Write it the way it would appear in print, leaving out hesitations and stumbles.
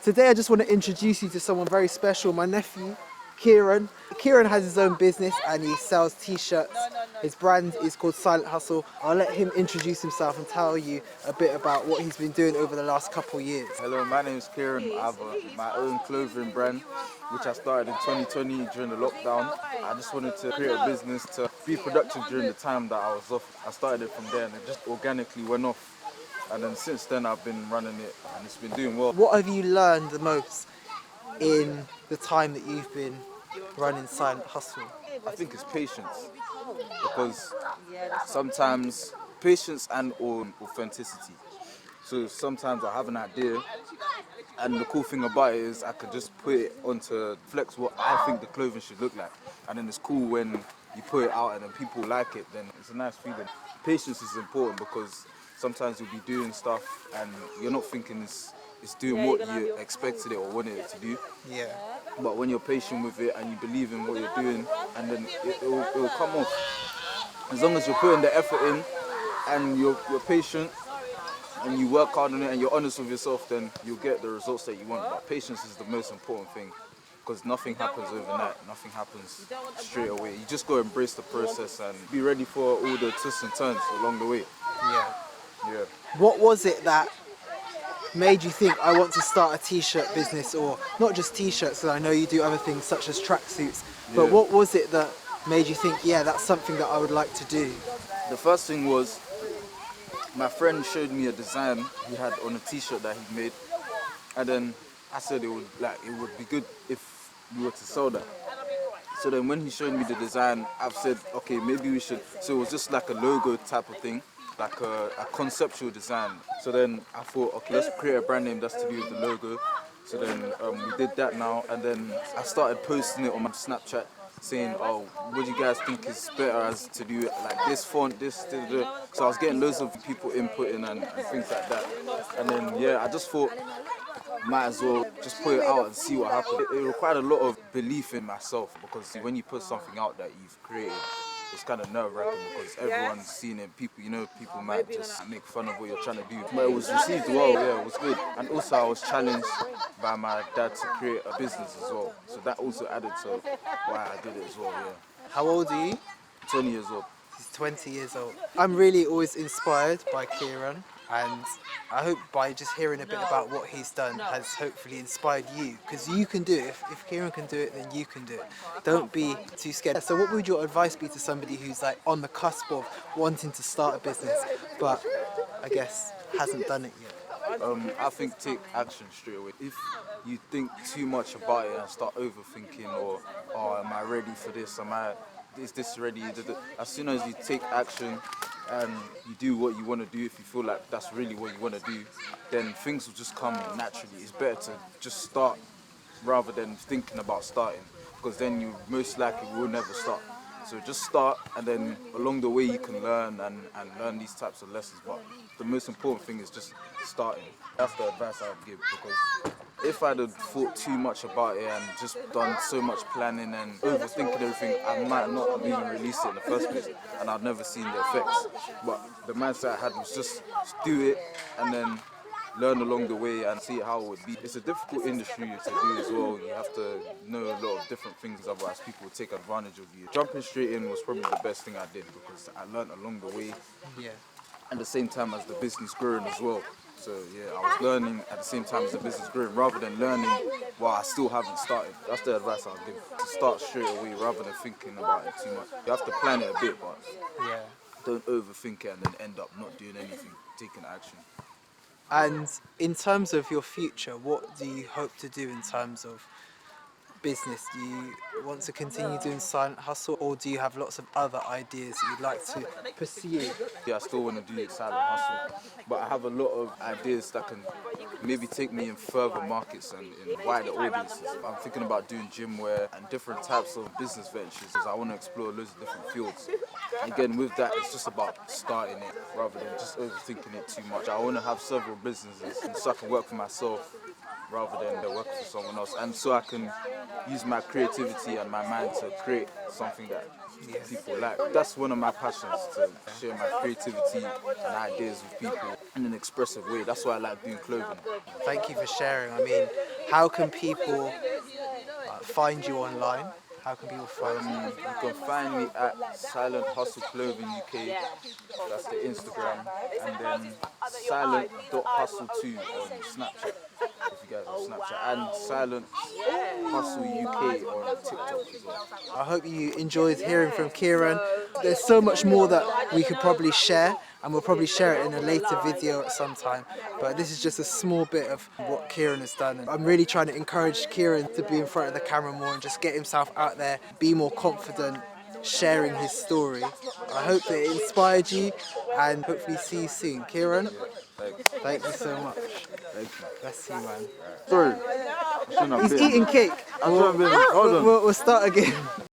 Today I just want to introduce you to someone very special, my nephew, Kieran. Kieran has his own business and he sells t-shirts. His brand is called Silent Hustle. I'll let him introduce himself and tell you a bit about what he's been doing over the last couple of years. Hello, my name is Kieran. I have my own clothing brand, which I started in 2020 during the lockdown. I just wanted to create a business to be productive during the time that I was off. I started it from there and it just organically went off. And then since then I've been running it and it's been doing well. What have you learned the most in the time that you've been running Silent Hustle? I think it's patience, because sometimes patience and authenticity. So sometimes I have an idea, and the cool thing about it is I could just put it onto flex what I think the clothing should look like. And then it's cool when you put it out and then people like it, then it's a nice feeling. Patience is important because sometimes you'll be doing stuff and you're not thinking it's doing what you expected it or wanted it to do. Yeah. But when you're patient with it and you believe in what you're doing, and then it will come off. As long as you're putting the effort in and you're patient and you work hard on it and you're honest with yourself, then you'll get the results that you want. But patience is the most important thing, because nothing happens overnight, nothing happens straight away. You just got to embrace the process and be ready for all the twists and turns along the way. Yeah. Yeah. What was it that made you think I want to start a t-shirt business, or not just t-shirts, because I know you do other things such as tracksuits, but Yeah. what was it that made you think, yeah, that's something that I would like to do? The first thing was my friend showed me a design he had on a t-shirt that he made, and then I said it would be good if we were to sell that. So then when he showed me the design, I've said, okay, maybe we should. So it was just like a logo type of thing, like a conceptual design. So then I thought, okay, let's create a brand name that's to do with the logo. So then we did that now, and then I started posting it on my Snapchat, saying, oh, what do you guys think is better as to do it like this font, this, da, da, da. So I was getting loads of people inputting and things like that. And then, yeah, I just thought, might as well just put it out and see what happens. It required a lot of belief in myself, because when you put something out that you've created, it's kind of nerve-wracking because everyone's seen it. People might just make fun of what you're trying to do. But it was received well, yeah, it was good. And also I was challenged by my dad to create a business as well. So that also added to why I did it as well, yeah. How old are you? 20 years old. He's 20 years old. I'm really always inspired by Kieran, and I hope by just hearing a bit about what he's done has hopefully inspired you, because you can do it. If Kieran can do it, then you can do it. Don't be too scared. So what would your advice be to somebody who's like on the cusp of wanting to start a business, but I guess hasn't done it yet? I think take action straight away. If you think too much about it and start overthinking, or oh, am I ready for this? Is this ready? As soon as you take action and you do what you want to do, if you feel like that's really what you want to do, then things will just come naturally. It's better to just start rather than thinking about starting, because then you most likely will never start. So just start, and then along the way you can learn and learn these types of lessons. But the most important thing is just starting. That's the advice I would give, because if I'd have thought too much about it and just done so much planning and overthinking everything, I might not have even released it in the first place, and I'd never seen the effects. But the mindset I had was just do it and then learn along the way and see how it would be. It's a difficult industry to do as well. You have to know a lot of different things, otherwise people will take advantage of you. Jumping straight in was probably the best thing I did, because I learned along the way. Yeah. At the same time as the business growing as well. So yeah, I was learning at the same time as the business growing, rather than learning while I still haven't started. That's the advice I'll give. To start straight away rather than thinking about it too much. You have to plan it a bit, but Yeah. don't overthink it and then end up not doing anything, taking action. And in terms of your future, what do you hope to do in terms of business? Do you want to continue doing Silent Hustle, or do you have lots of other ideas that you'd like to pursue? Yeah, I still want to do Silent Hustle, but I have a lot of ideas that can maybe take me in further markets and in wider audiences. I'm thinking about doing gym wear and different types of business ventures, because I want to explore loads of different fields. Again, with that, it's just about starting it rather than just overthinking it too much. I want to have several businesses so I can work for myself rather than working for someone else, and so I can use my creativity and my mind to create something that people like. That's one of my passions, to share my creativity and ideas with people in an expressive way. That's why I like doing clothing. Thank you for sharing. I mean, how can people find you online? How can people find you? You can find me at Silent Hustle Clothing UK. That's the Instagram. And then silent.hustle2 on Snapchat. If you guys have Snapchat. And Silent Hustle UK on TikTok as well. I hope you enjoyed hearing from Kieran. There's so much more that we could probably share, and we'll probably share it in a later video at some time. But this is just a small bit of what Kieran has done. I'm really trying to encourage Kieran to be in front of the camera more and just get himself out there, be more confident, sharing his story. I hope that it inspired you, and hopefully see you soon. Kieran, thank you so much. Thank you. Let's see, man. Sorry. I shouldn't have He's been. eating cake. I shouldn't have been. Hold on. We'll start again.